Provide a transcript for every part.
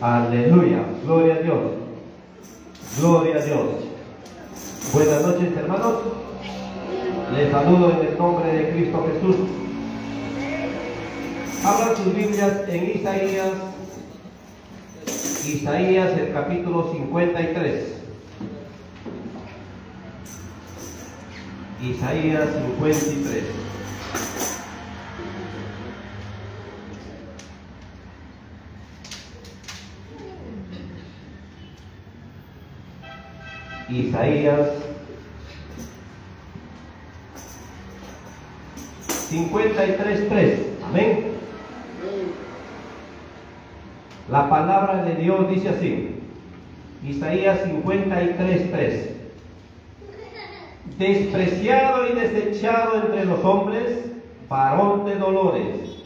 Aleluya, gloria a Dios, gloria a Dios. Buenas noches, hermanos. Les saludo en el nombre de Cristo Jesús. Abran sus Biblias en Isaías el capítulo 53. Isaías 53. Isaías 53:3. Amén. La palabra de Dios dice así. Isaías 53:3. Despreciado y desechado entre los hombres, varón de dolores,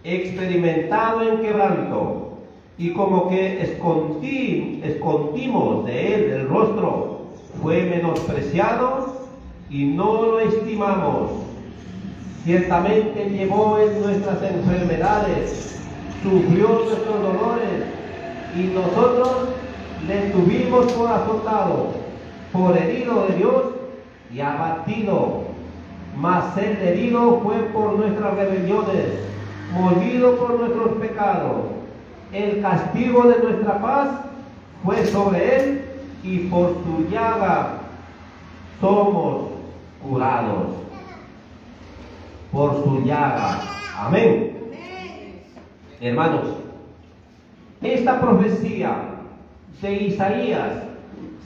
experimentado en quebranto, y como que escondimos de él el rostro, fue menospreciado y no lo estimamos. Ciertamente llevó en nuestras enfermedades, sufrió nuestros dolores, y nosotros le tuvimos por azotado, por herido de Dios y abatido. Mas el herido fue por nuestras rebeliones, molido por nuestros pecados. El castigo de nuestra paz fue sobre él, y por su llaga somos curados. Por su llaga. Amén. Hermanos, esta profecía de Isaías,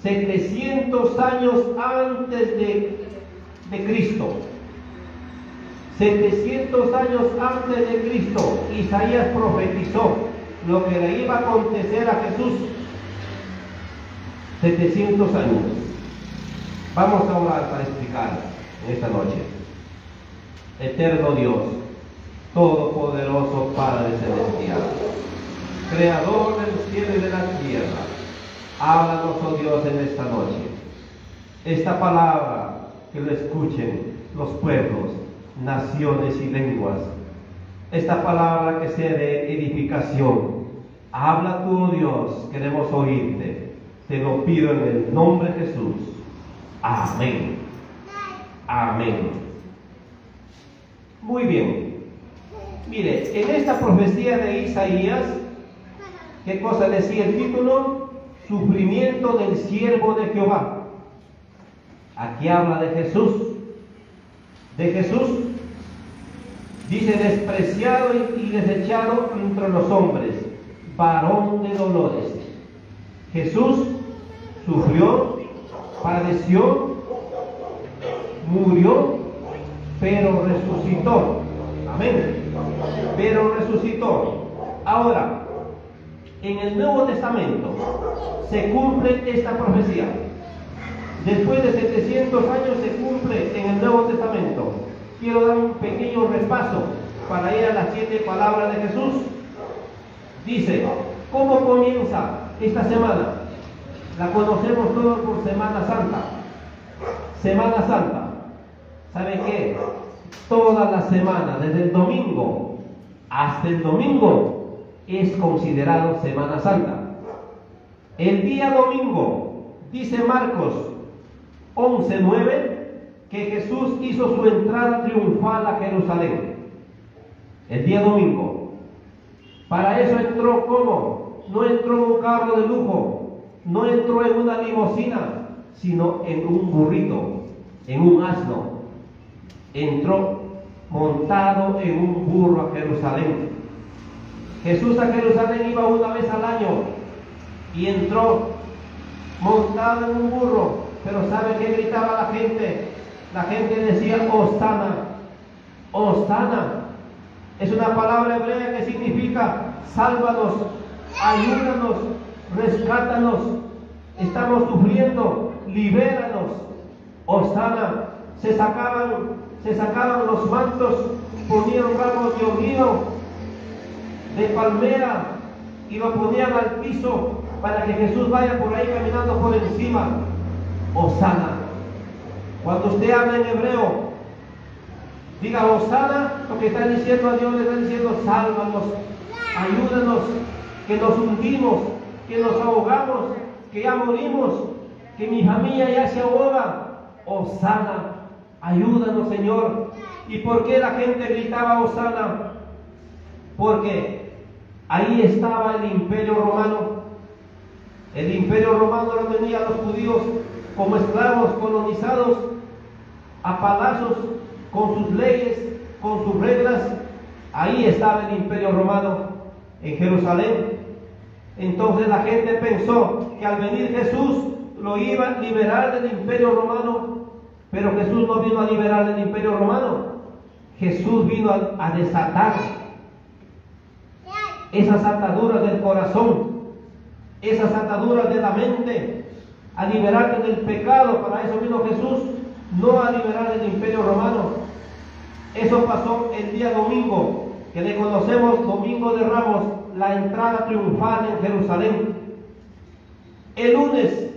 700 años antes de Cristo, 700 años antes de Cristo, Isaías profetizó lo que le iba a acontecer a Jesús. 700 años. Vamos a orar para explicar en esta noche. Eterno Dios, todopoderoso Padre celestial, creador del cielo y de la tierra, háblanos, oh Dios, en esta noche. Esta palabra, que lo escuchen los pueblos, naciones y lenguas. Esta palabra que sea de edificación. Habla tú, oh Dios, queremos oírte. Te lo pido en el nombre de Jesús. Amén. Amén. Muy bien. Mire, en esta profecía de Isaías, ¿qué cosa decía el título? Sufrimiento del siervo de Jehová. Aquí habla de Jesús. De Jesús. Dice, despreciado y desechado entre los hombres, varón de dolores. Jesús sufrió, padeció, murió, pero resucitó. Amén. Pero resucitó. Ahora, en el Nuevo Testamento se cumple esta profecía. Después de 700 años se cumple en el Nuevo Testamento. Quiero dar un pequeño repaso para ir a las 7 palabras de Jesús. Dice, ¿cómo comienza esta semana? La conocemos todos por Semana Santa. Semana Santa. ¿Sabe qué? Toda la semana, desde el domingo hasta el domingo, es considerado Semana Santa. El día domingo, dice Marcos 11:9, que Jesús hizo su entrada triunfal a Jerusalén. El día domingo. Para eso entró, ¿cómo? No entró en un carro de lujo, no entró en una limusina, sino en un burrito, en un asno. Entró montado en un burro a Jerusalén. Jesús a Jerusalén iba una vez al año y entró montado en un burro. Pero ¿sabe qué gritaba la gente? La gente decía, Hosana, Hosana. Es una palabra hebrea que significa sálvanos, ayúdanos, rescátanos, estamos sufriendo, libéranos. Hosana. Se sacaban los mantos, ponían ramos de olivo, de palmera, y lo ponían al piso para que Jesús vaya por ahí caminando por encima. Hosana. Cuando usted habla en hebreo, diga Hosana, lo que está diciendo a Dios, le está diciendo sálvanos, ayúdanos, que nos hundimos, que nos ahogamos, que ya morimos, que mi familia ya se ahoga. Hosana, ayúdanos, Señor. ¿Y por qué la gente gritaba Hosana? Porque ahí estaba el Imperio Romano. El Imperio Romano lo tenía a los judíos como esclavos colonizados a palazos, con sus leyes, con sus reglas. Ahí estaba el Imperio Romano, en Jerusalén. Entonces la gente pensó que al venir Jesús lo iba a liberar del Imperio Romano, pero Jesús no vino a liberar del Imperio Romano. Jesús vino a desatar esas ataduras del corazón, esas ataduras de la mente, a liberarte del pecado. Para eso vino Jesús, no a liberar del Imperio Romano. Eso pasó el día domingo, que le conocemos Domingo de Ramos, la entrada triunfal en Jerusalén. El lunes,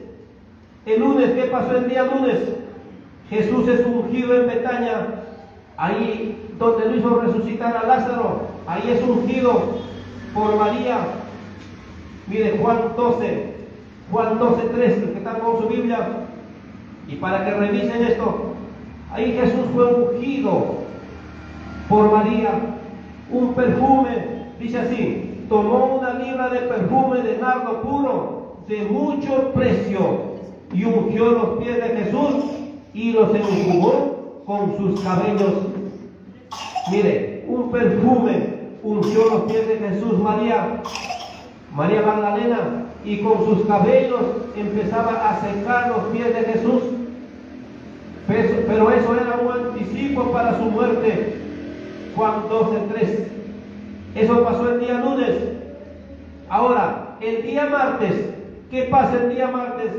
¿qué pasó el día lunes? Jesús es ungido en Betania, ahí donde lo hizo resucitar a Lázaro, ahí es ungido por María. Mire, Juan 12:3, los que están con su Biblia, y para que revisen esto, ahí Jesús fue ungido por María, un perfume, dice así, tomó una libra de perfume de nardo puro, de mucho precio, y ungió los pies de Jesús, y los enjugó con sus cabellos. Mire, un perfume ungió los pies de Jesús, María Magdalena, y con sus cabellos empezaba a secar los pies de Jesús. Pero eso era un anticipo para su muerte. Juan 12:3. Eso pasó el día lunes. Ahora, el día martes, ¿qué pasa el día martes?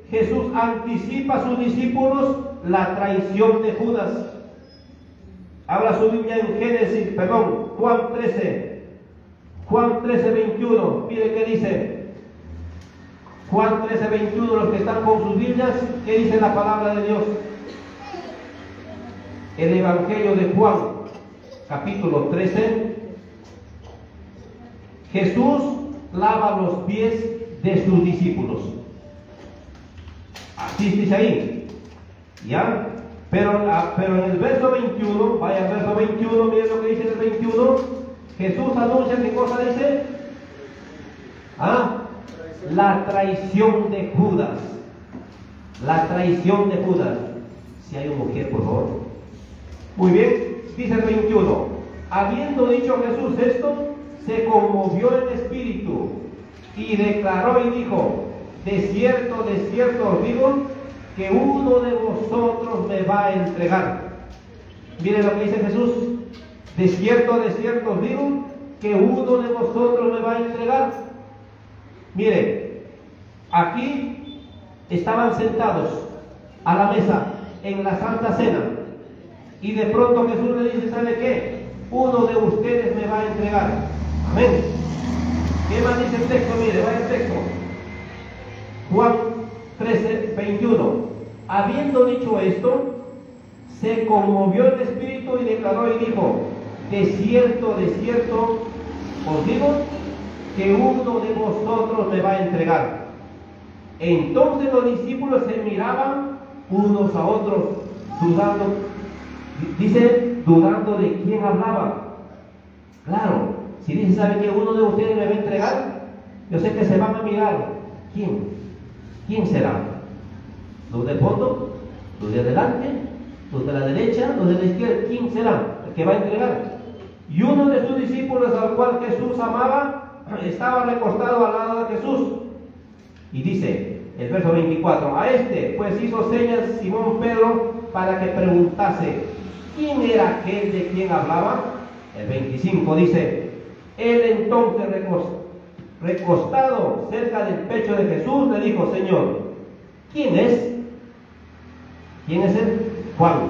Jesús anticipa a sus discípulos la traición de Judas. Habla su Biblia en Juan 13:21. Mire qué dice. Juan 13:21, los que están con sus Biblias, ¿qué dice la palabra de Dios? El Evangelio de Juan, capítulo 13. Jesús lava los pies de sus discípulos. Así dice ahí. ¿Ya? Pero en el verso 21, vaya al verso 21, miren lo que dice el 21. Jesús anuncia, ¿qué cosa dice? La traición de Judas. La traición de Judas. Si hay una mujer, por favor. Muy bien, dice el 21. Habiendo dicho Jesús esto, se conmovió en espíritu y declaró y dijo: de cierto os digo, que uno de vosotros me va a entregar. Miren lo que dice Jesús. De cierto os digo, que uno de vosotros me va a entregar. Mire, aquí estaban sentados a la mesa en la Santa Cena, y de pronto Jesús le dice: ¿sabe qué? Uno de ustedes me va a entregar. Amén. ¿Qué más dice el texto? Mire, vaya el texto. Juan 13:21. Habiendo dicho esto, se conmovió el espíritu y declaró y dijo: de cierto os digo, que uno de vosotros me va a entregar. Entonces los discípulos se miraban unos a otros, dudando. Dice, dudando de quién hablaba. Claro, si dice: ¿sabe que uno de ustedes me va a entregar? Yo sé que se van a mirar. ¿Quién será? ¿Los del fondo? ¿Los de adelante? ¿Los de la derecha? ¿Los de la izquierda? ¿Quién será el que va a entregar? Y uno de sus discípulos, al cual Jesús amaba, estaba recostado al lado de Jesús. Y dice el verso 24: a este pues hizo señas Simón Pedro para que preguntase quién era aquel de quien hablaba. El 25 dice: él entonces recostado cerca del pecho de Jesús le dijo: Señor, ¿quién es? ¿Quién es él? Juan.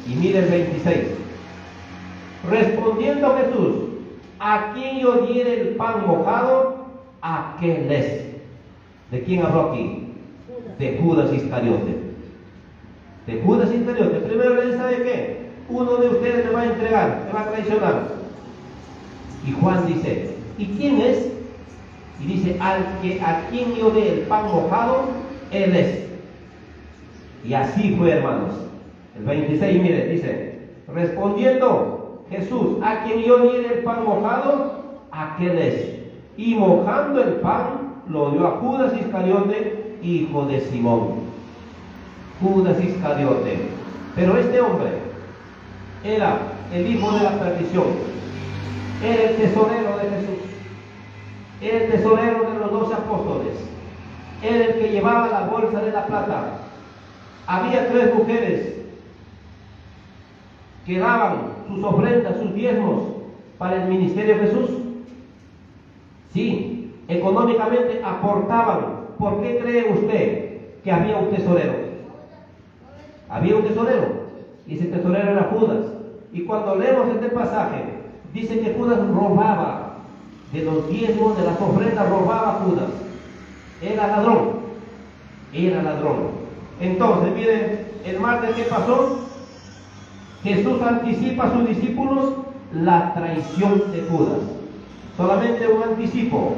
Y mire el 26. Respondiendo Jesús: a quien yo diere el pan mojado, aquel es. ¿De quién habló aquí? De Judas Iscariote. De Judas Iscariote. Primero le dice: ¿sabe qué? Uno de ustedes me va a entregar, me va a traicionar. Y Juan dice: ¿y quién es? Y dice, a quien yo dé el pan mojado, él es. Y así fue, hermanos. El 26, mire, dice, respondiendo Jesús, a quien yo diera el pan mojado, aquel es. Y mojando el pan, lo dio a Judas Iscariote, hijo de Simón. Judas Iscariote. Pero este hombre era el hijo de la perdición. Era el tesorero de Jesús. Era el tesorero de los 12 apóstoles. Era el que llevaba la bolsa de la plata. Había 3 mujeres que daban sus ofrendas, sus diezmos para el ministerio de Jesús. Sí, económicamente aportaban. ¿Por qué cree usted que había un tesorero? Había un tesorero, y ese tesorero era Judas. Y cuando leemos este pasaje, dice que Judas robaba de los diezmos, de las ofrendas, robaba Judas. Era ladrón, era ladrón. Entonces, miren, el martes, ¿qué pasó? Jesús anticipa a sus discípulos la traición de Judas. Solamente un anticipo.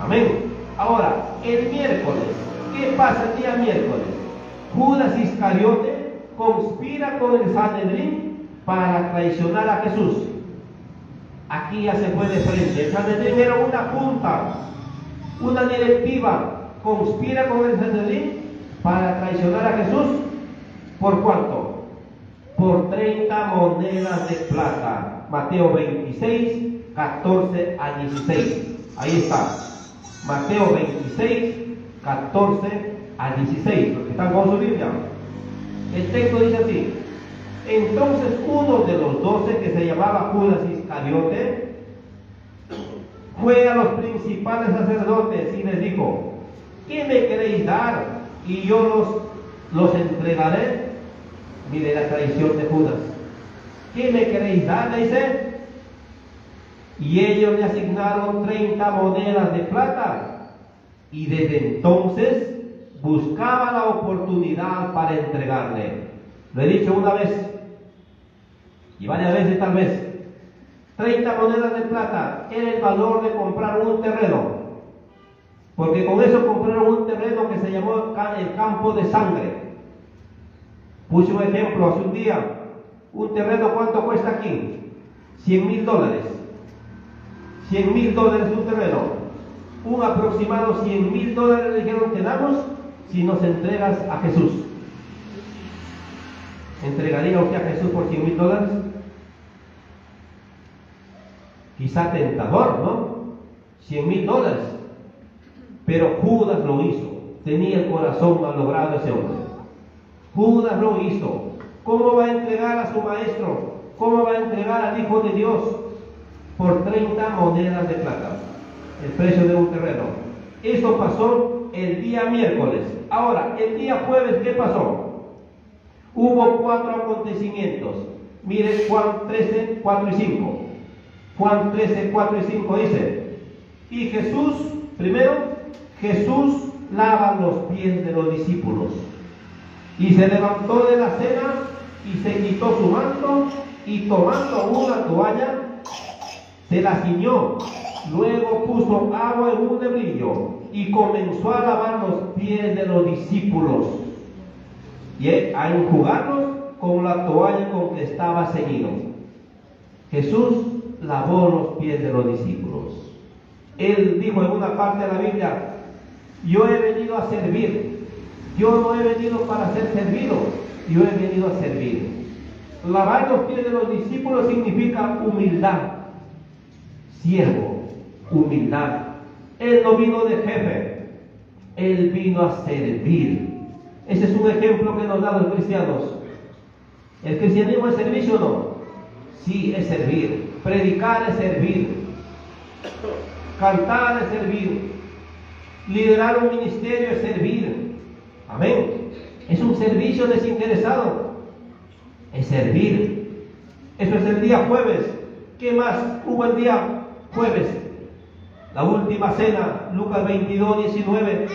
Amén. Ahora, el miércoles, ¿qué pasa el día miércoles? Judas Iscariote conspira con el Sanedrín para traicionar a Jesús. Aquí ya se fue de frente. El Sanedrín era una junta, una directiva. Conspira con el Sanedrín para traicionar a Jesús. ¿Por cuánto? Por 30 monedas de plata. Mateo 26, 14 a 16. Ahí está. Mateo 26, 14 a 16. Los que están con su Biblia. El texto dice así. Entonces uno de los 12, que se llamaba Judas Iscariote, fue a los principales sacerdotes y les dijo: ¿qué me queréis dar? Y yo los entregaré. Mire la traición de Judas. ¿Qué me queréis dar? Le dice. Y ellos le asignaron 30 monedas de plata. Y desde entonces buscaba la oportunidad para entregarle. Lo he dicho una vez, y varias veces tal vez. 30 monedas de plata era el valor de comprar un terreno. Porque con eso compraron un terreno que se llamó el campo de sangre. Puse un ejemplo hace un día. Un terreno, ¿cuánto cuesta aquí? $100,000. $100,000 un terreno. Un aproximado $100,000 le dijeron: te damos si nos entregas a Jesús. ¿Entregaría usted a Jesús por $100,000? Quizá tentador, ¿no? $100,000. Pero Judas lo hizo. Tenía el corazón malogrado ese hombre. Judas lo hizo. ¿Cómo va a entregar a su maestro? ¿Cómo va a entregar al Hijo de Dios por 30 monedas de plata? El precio de un terreno. Eso pasó el día miércoles. Ahora, el día jueves, ¿qué pasó? Hubo 4 acontecimientos. Mire Juan 13, 4 y 5. Juan 13, 4 y 5 dice: y Jesús, primero, Jesús lava los pies de los discípulos. Y se levantó de la cena y se quitó su manto y tomando una toalla se la ciñó. Luego puso agua en un lebrillo y comenzó a lavar los pies de los discípulos y a enjugarlos con la toalla con que estaba ceñido. Jesús lavó los pies de los discípulos. Él dijo en una parte de la Biblia: yo he venido a servir. Yo no he venido para ser servido, yo he venido a servir. Lavar los pies de los discípulos significa humildad. Siervo, humildad. Él no vino de jefe, él vino a servir. Ese es un ejemplo que nos dan los cristianos. ¿El cristianismo es servicio o no? Sí, es servir. Predicar es servir. Cantar es servir. Liderar un ministerio es servir. Amén. Es un servicio desinteresado. Es servir. Eso es el día jueves. ¿Qué más hubo el día jueves? La última cena, Lucas 22, 19.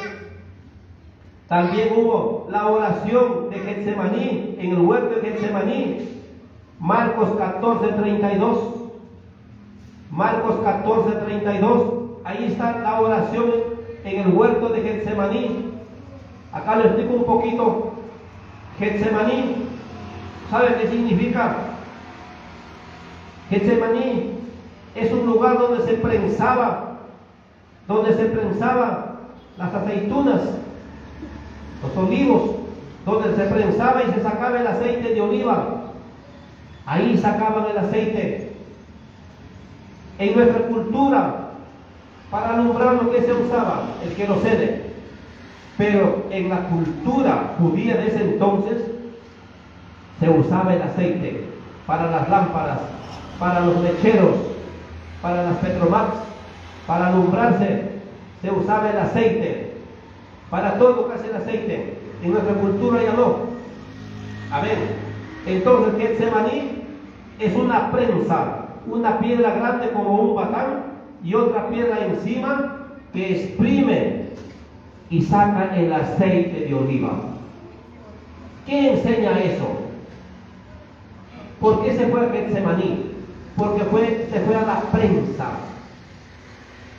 También hubo la oración de Getsemaní, en el huerto de Getsemaní. Marcos 14, 32. Marcos 14, 32. ahí está la oración en el huerto de Getsemaní. Acá le explico un poquito. Getsemaní, ¿sabe qué significa? Getsemaní es un lugar donde se prensaban las aceitunas, los olivos, donde se prensaba y se sacaba el aceite de oliva. Ahí sacaban el aceite. En nuestra cultura, para alumbrar, lo que se usaba, el querosene. Pero en la cultura judía de ese entonces, se usaba el aceite para las lámparas, para los mecheros, para las Petromax, para alumbrarse, se usaba el aceite. Para todo casi el aceite. En nuestra cultura ya no. Amén. Entonces, Getsemaní es una prensa, una piedra grande como un batán y otra piedra encima que exprime y saca el aceite de oliva. ¿Qué enseña eso? ¿Por qué se fue a Getsemaní? Porque se fue a la prensa.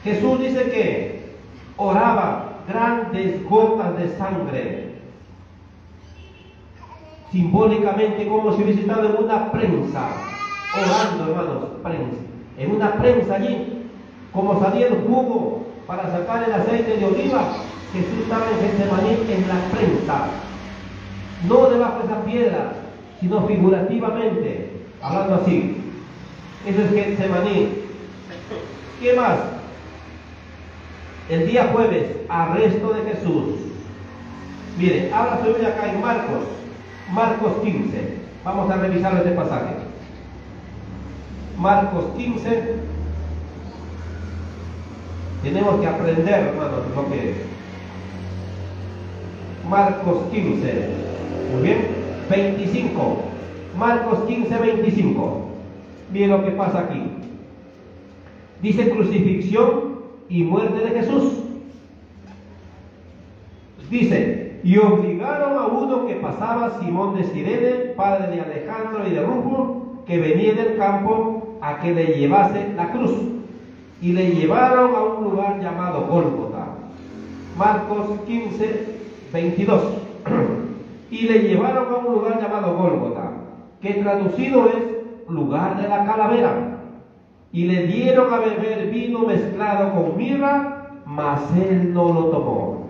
Jesús dice que oraba grandes gotas de sangre, simbólicamente como si hubiese estado en una prensa, orando, hermanos, prensa, en una prensa allí, como salía el jugo para sacar el aceite de oliva. Jesús estaba en Getsemaní en la prensa, no debajo de esa piedra, sino figurativamente, hablando así. Eso es Getsemaní. ¿Qué más? El día jueves, arresto de Jesús. Mire, habla su Biblia acá en Marcos 15. Vamos a revisar este pasaje. Marcos 15. Tenemos que aprender, hermanos, lo que es. Marcos 15. Muy bien. 25. Marcos 15, 25. Miren lo que pasa aquí. Dice crucifixión y muerte de Jesús. Dice, y obligaron a uno que pasaba, Simón de Cirene, padre de Alejandro y de Rufo, que venía del campo, a que le llevase la cruz. Y le llevaron a un lugar llamado Gólgota. Marcos 15, 22. Y le llevaron a un lugar llamado Gólgota, que traducido es lugar de la calavera. Y le dieron a beber vino mezclado con mirra, mas él no lo tomó.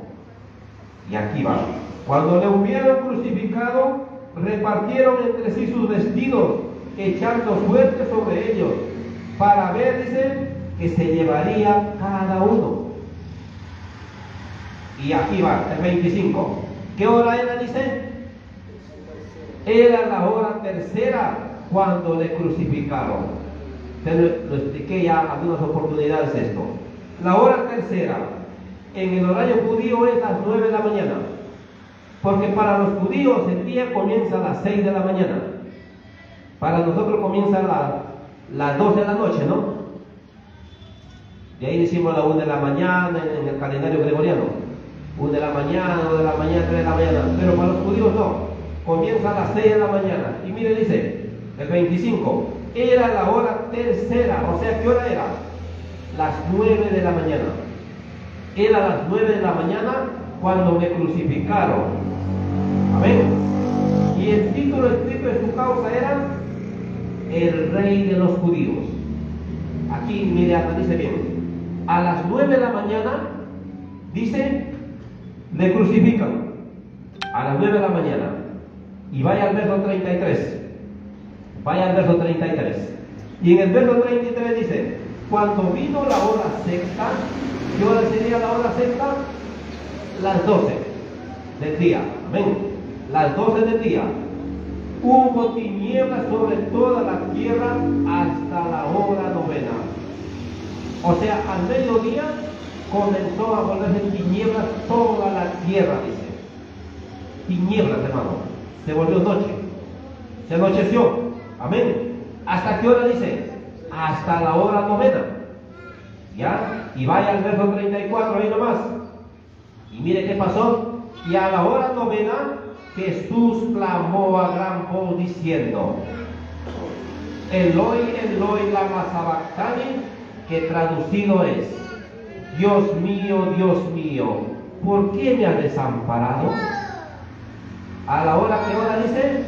Y aquí va. Cuando le hubieron crucificado, repartieron entre sí sus vestidos, echando suerte sobre ellos, para ver, dice, que se llevaría cada uno. Y aquí va, el 25. ¿Qué hora era, dice? Era la hora tercera cuando le crucificaron. Lo expliqué ya algunas oportunidades esto. La hora tercera en el horario judío es las 9 de la mañana, porque para los judíos el día comienza a las 6 de la mañana. Para nosotros comienza a las 12 de la noche, ¿no? De ahí decimos la 1 de la mañana en el calendario gregoriano. 1 de la mañana, 2 de la mañana, 3 de la mañana. Pero para los judíos no, comienza a las 6 de la mañana. Y mire, dice el 25. Era la hora tercera, o sea, ¿qué hora era? Las 9 de la mañana. Era las 9 de la mañana cuando me crucificaron. Amén. Y el título escrito en su causa era el Rey de los Judíos. Aquí, mire, analice bien. A las 9 de la mañana, dice, le crucifican. A las 9 de la mañana. Y vaya al verso 33. Vaya al verso 33. Y en el verso 33 dice, cuando vino la hora sexta, ¿qué hora sería la hora sexta? Las 12 del día. Amén. Las 12 del día. Hubo tinieblas sobre toda la tierra hasta la hora novena. O sea, al mediodía comenzó a volverse tinieblas toda la tierra, dice. Tinieblas, hermano. Se volvió noche. Se anocheció. Amén. ¿Hasta qué hora dice? Hasta la hora novena. ¿Ya? Y vaya al verso 34 ahí nomás. Y mire qué pasó. Y a la hora novena Jesús clamó a gran voz diciendo, Eloi, Eloi, lama sabactani, que traducido es, Dios mío, ¿por qué me has desamparado? ¿A la hora qué hora dice?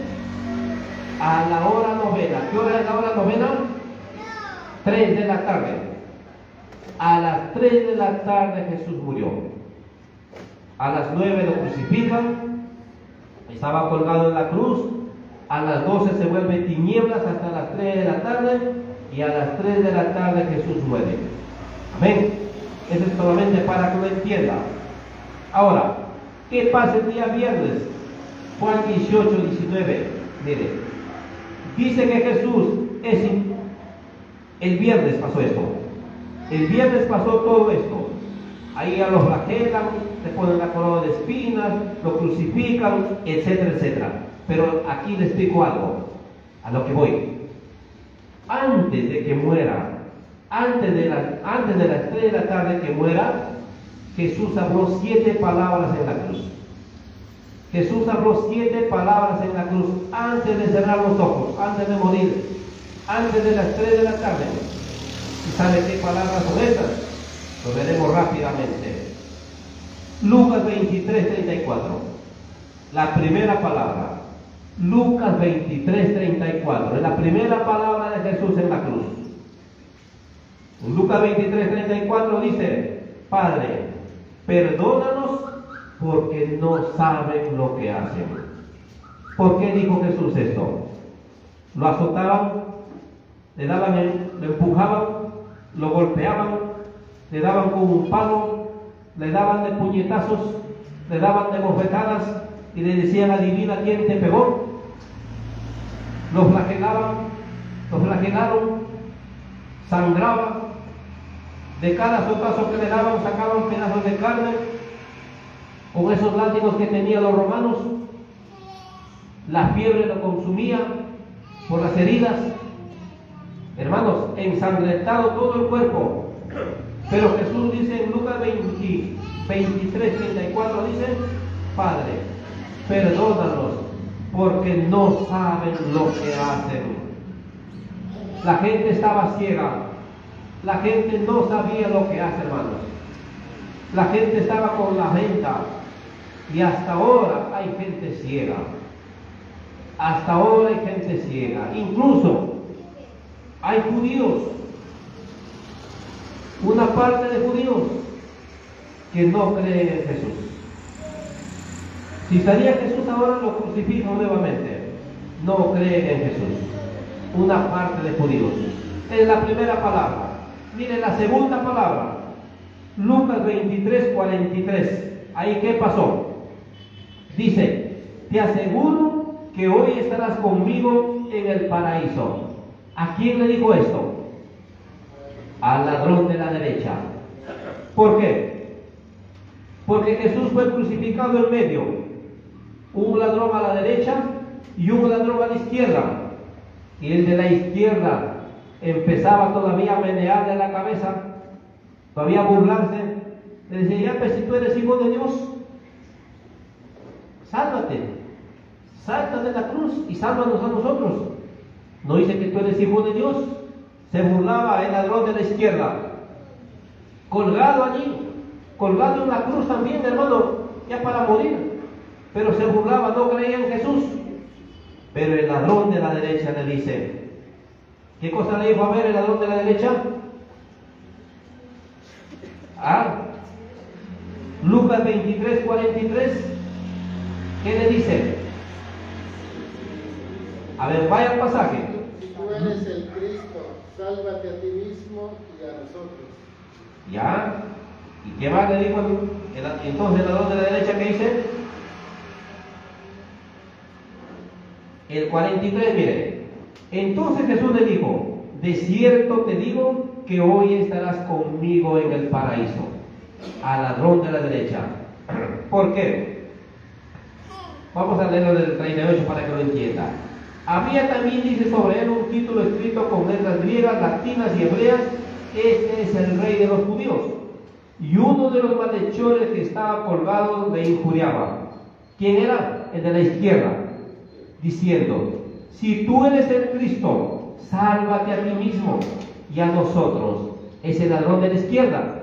A la hora novena. ¿Qué hora es la hora novena? 3 de la tarde. A las 3 de la tarde Jesús murió. A las 9 lo crucifican, estaba colgado en la cruz. A las 12 se vuelve tinieblas hasta las 3 de la tarde, y a las 3 de la tarde Jesús muere. Amén. Eso es solamente para que lo entienda. Ahora, ¿qué pasa el día viernes? Juan 18, 19. Mire, dice que Jesús el viernes pasó esto. El viernes pasó todo esto. Ahí a los flagelan, le ponen la corona de espinas, lo crucifican, etcétera, etcétera. Pero aquí le explico algo, a lo que voy. Antes de que muera, antes de las 3 de la tarde que muera, Jesús habló 7 palabras en la cruz. Jesús habló 7 palabras en la cruz antes de cerrar los ojos, antes de morir, antes de las 3 de la tarde. ¿Y sabe qué palabras son esas? Lo veremos rápidamente. Lucas 23, 34. La primera palabra. Lucas 23, 34. Es la primera palabra de Jesús en la cruz. En Lucas 23, 34 dice: Padre, perdónanos porque no saben lo que hacen. ¿Por qué dijo Jesús esto? Lo azotaban, lo empujaban, lo golpeaban, le daban con un palo, le daban de puñetazos, le daban de bofetadas y le decían: adivina quién te pegó. Lo flagelaron, sangraba. De cada azotazo que le daban sacaban pedazos de carne. Con esos látigos que tenían los romanos, la fiebre lo consumía por las heridas. Hermanos, ensangrentado todo el cuerpo. Pero Jesús dice en Lucas 23, 34, dice: Padre, perdónanos porque no saben lo que hacen. La gente estaba ciega. La gente no sabía lo que hace, hermanos. La gente estaba con la venda. Y hasta ahora hay gente ciega. Hasta ahora hay gente ciega. Incluso hay judíos, una parte de judíos que no creen en Jesús. Si estaría Jesús ahora, lo crucifican nuevamente. No creen en Jesús. Una parte de judíos. Es la primera palabra. Mire la segunda palabra. Lucas 23, 43. Ahí, ¿qué pasó? Dice: te aseguro que hoy estarás conmigo en el paraíso. ¿A quién le dijo esto? Al ladrón de la derecha. ¿Por qué? Porque Jesús fue crucificado en medio. Un ladrón a la derecha y un ladrón a la izquierda. Y el de la izquierda empezaba todavía a menearle la cabeza, todavía a burlarse. Le decía: ya, pues, si tú eres hijo de Dios, sálvate, salta de la cruz y sálvanos a nosotros. No dice que tú eres hijo de Dios. Se burlaba el ladrón de la izquierda, colgado allí, colgado en la cruz también, hermano, ya para morir. Pero se burlaba, no creía en Jesús. Pero el ladrón de la derecha le dice: ¿qué cosa le dijo a ver el ladrón de la derecha? Lucas 23, 43. ¿Qué le dice? A ver, vaya al pasaje. Si tú eres el Cristo, sálvate a ti mismo y a nosotros. ¿Ya? ¿Y qué más le dijo? Entonces el ladrón de la derecha, ¿qué dice? El 43, mire. Entonces Jesús le dijo: de cierto te digo que hoy estarás conmigo en el paraíso. Al ladrón de la derecha. ¿Por qué? Vamos a leerlo del 38 para que lo entienda. Había también, dice, sobre él un título escrito con letras griegas, latinas y hebreas: este es el rey de los judíos. Y uno de los malhechores que estaba colgado le injuriaba. ¿Quién era? El de la izquierda, diciendo: si tú eres el Cristo, sálvate a ti mismo y a nosotros. Es el ladrón de la izquierda.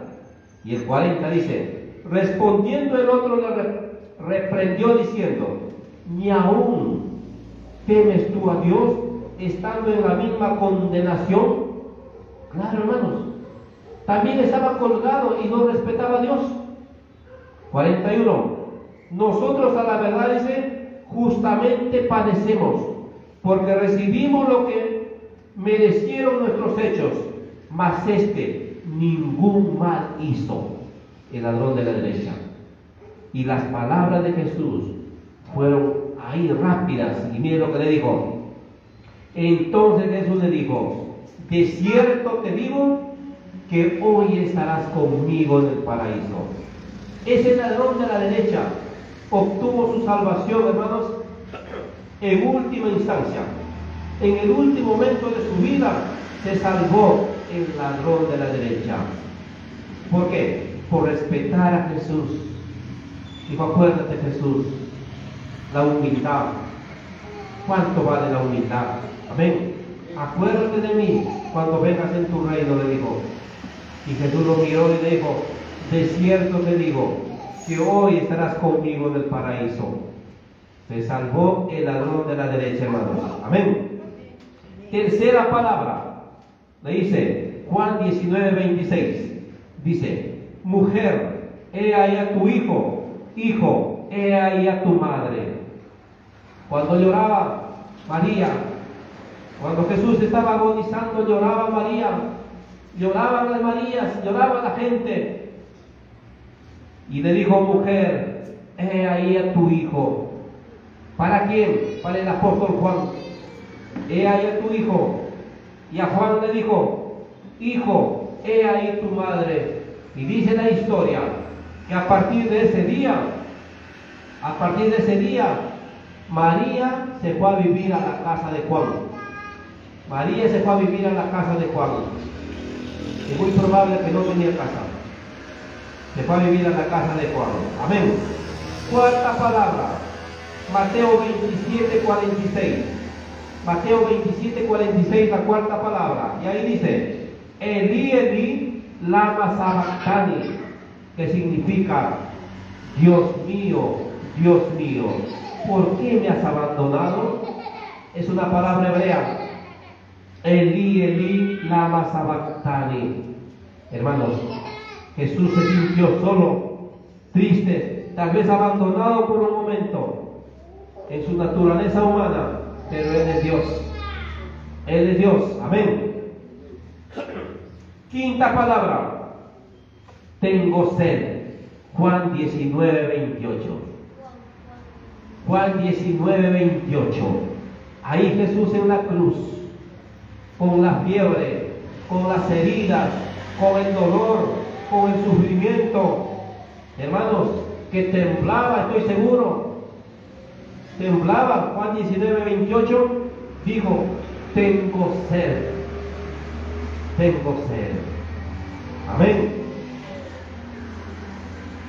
Y el 40 dice, respondiendo el otro le reprendió diciendo, ni aún temes tú a Dios estando en la misma condenación. Claro, hermanos, también estaba colgado y no respetaba a Dios. 41, nosotros a la verdad dice, justamente padecemos, porque recibimos lo que merecieron nuestros hechos, mas ningún mal hizo, el ladrón de la derecha. Y las palabras de Jesús fueron ahí rápidas, y mire lo que le dijo. Entonces Jesús le dijo, de cierto te digo que hoy estarás conmigo en el paraíso. Ese ladrón de la derecha obtuvo su salvación, hermanos, en última instancia. En el último momento de su vida se salvó el ladrón de la derecha. ¿Por qué? Por respetar a Jesús. Dijo, acuérdate, Jesús, la humildad. ¿Cuánto vale la humildad? Amén. Acuérdate de mí cuando vengas en tu reino, le dijo. Y Jesús lo miró y le dijo, de cierto te digo que hoy estarás conmigo en el paraíso. Se salvó el ladrón de la derecha, hermanos. Amén. Tercera palabra, le dice Juan 19:26. Dice, mujer, he ahí a tu hijo, hijo, he ahí a tu madre. Cuando lloraba María, cuando Jesús estaba agonizando, lloraba María, lloraban las Marías, lloraba la gente. Y le dijo, mujer, he ahí a tu hijo. ¿Para quién? Para el apóstol Juan. He ahí a tu hijo. Y a Juan le dijo, hijo, he ahí tu madre. Y dice la historia que a partir de ese día, María se fue a vivir a la casa de Juan. María se fue a vivir a la casa de Juan. Es muy probable que no tenía casa. Se fue a vivir a la casa de Juan. Amén. Cuarta palabra, Mateo 27:46. Mateo 27:46, la cuarta palabra. Y ahí dice, Elí, Elí, lama sabactani, que significa, Dios mío, ¿por qué me has abandonado? Es una palabra hebrea. Elí, Elí, lama sabactani. Hermanos, Jesús se sintió solo, triste, tal vez abandonado por un momento en su naturaleza humana, pero Él es Dios. Él es Dios. Amén. Quinta palabra, tengo sed. Juan 19:28. Juan 19:28. Ahí Jesús en la cruz, con la fiebre, con las heridas, con el dolor, con el sufrimiento, hermanos, que temblaba, estoy seguro, temblaba. Juan 19:28 dijo, tengo sed. Amén.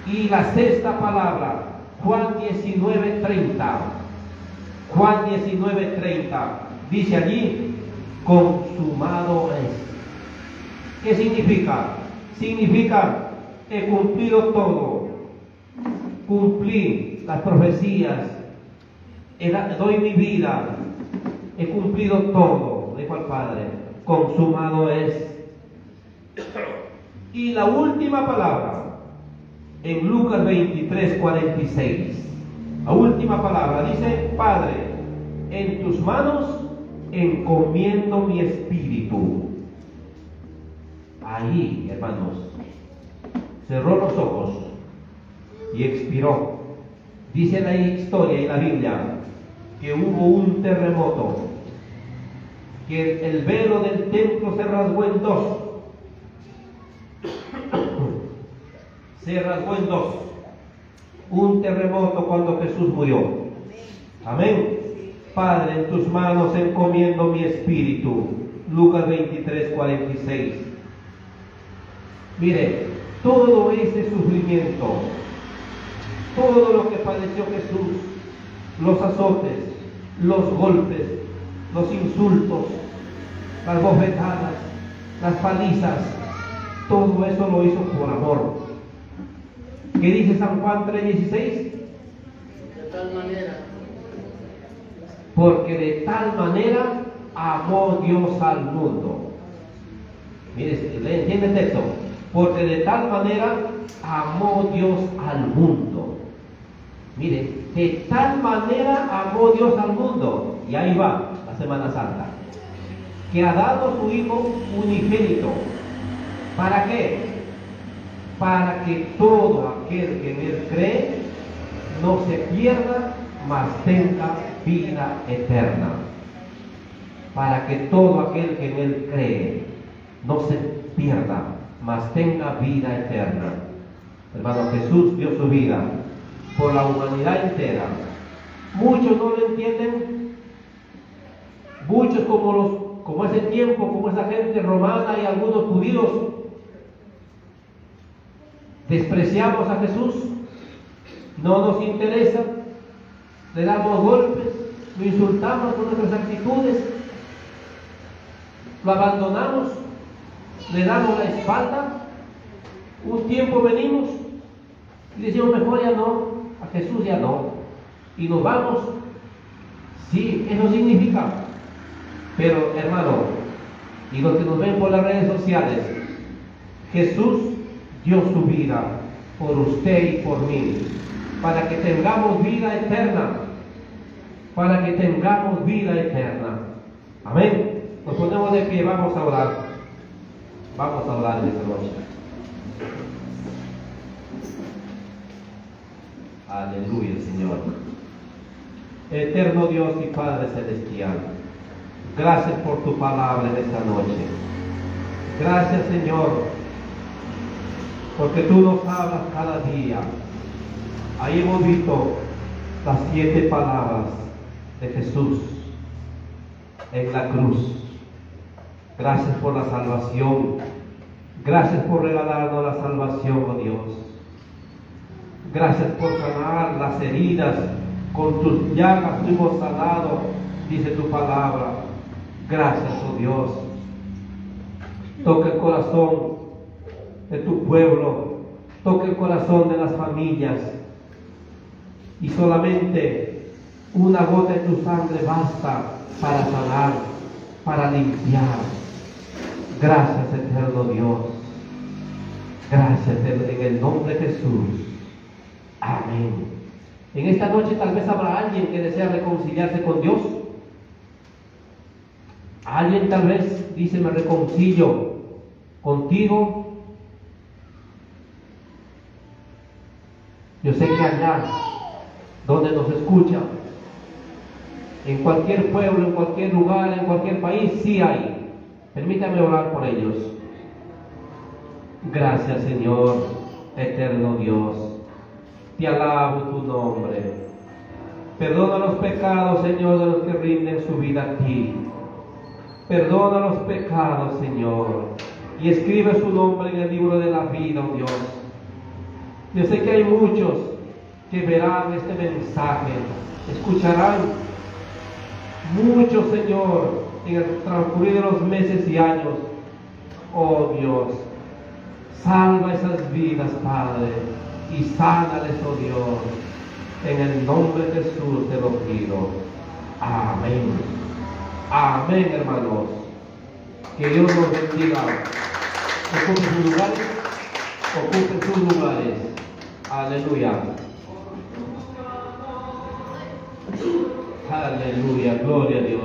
Y la sexta palabra, Juan 19:30. Juan 19:30 dice allí, consumado es. ¿Qué significa? Significa, he cumplido todo, cumplí las profecías, doy mi vida, he cumplido todo, dijo al Padre, consumado es. Y la última palabra, en Lucas 23:46, la última palabra dice, Padre, en tus manos encomiendo mi espíritu. Ahí, hermanos, cerró los ojos y expiró. Dice la historia y la Biblia que hubo un terremoto, que el velo del templo se rasgó en dos. Se rasgó en dos. Un terremoto cuando Jesús murió. Amén. Padre, en tus manos encomiendo mi espíritu. Lucas 23:46. Mire, todo ese sufrimiento, todo lo que padeció Jesús, los azotes, los golpes, los insultos, las bofetadas, las palizas, todo eso lo hizo por amor. ¿Qué dice San Juan 3:16? De tal manera. Porque de tal manera amó Dios al mundo. Mire, ¿le entiende el texto? Porque de tal manera amó Dios al mundo. Mire, de tal manera amó Dios al mundo. Y ahí va la Semana Santa. Que ha dado su Hijo unigénito. ¿Para qué? Para que todo aquel que en Él cree no se pierda, mas tenga vida eterna. Para que todo aquel que en Él cree no se pierda, mas tenga vida eterna. Hermano, Jesús dio su vida por la humanidad entera. Muchos no lo entienden. Muchos como ese tiempo, como esa gente romana y algunos judíos, despreciamos a Jesús, no nos interesa, le damos golpes, lo insultamos con nuestras actitudes, lo abandonamos, le damos la espalda. Un tiempo venimos y decimos, mejor ya no, a Jesús ya no, y nos vamos. Sí, eso significa. Pero hermano, y los que nos ven por las redes sociales, Jesús dio su vida por usted y por mí, para que tengamos vida eterna, para que tengamos vida eterna. Amén. Nos ponemos de pie, vamos a orar. Vamos a orar esta noche. Aleluya, Señor. Eterno Dios y Padre Celestial, gracias por tu palabra en esta noche. Gracias, Señor, porque tú nos hablas cada día. Ahí hemos visto las 7 palabras de Jesús en la cruz. Gracias por la salvación. Gracias por regalarnos la salvación, oh Dios. Gracias por sanar las heridas. Con tus llagas fuimos sanados, dice tu palabra. Gracias, oh Dios. Toca el corazón de tu pueblo. Toca el corazón de las familias. Y solamente una gota de tu sangre basta para sanar, para limpiar. Gracias, eterno Dios. Gracias en el nombre de Jesús. Amén. En esta noche tal vez habrá alguien que desea reconciliarse con Dios. Alguien tal vez dice, me reconcilio contigo. Yo sé que allá donde nos escuchan, en cualquier pueblo, en cualquier lugar, en cualquier país, sí hay. Permítame orar por ellos. Gracias, Señor, eterno Dios. Te alabo tu nombre. Perdona los pecados, Señor, de los que rinden su vida a ti. Perdona los pecados, Señor, y escribe su nombre en el libro de la vida, oh Dios. Yo sé que hay muchos que verán este mensaje, escucharán. Muchos, Señor, en el transcurrir de los meses y años. Oh Dios, salva esas vidas, Padre, y sánales, oh Dios. En el nombre de Jesús te lo pido. Amén. Amén, hermanos. Que Dios nos bendiga. Ocupen sus lugares. Ocupen sus lugares. Aleluya. Aleluya. Gloria a Dios.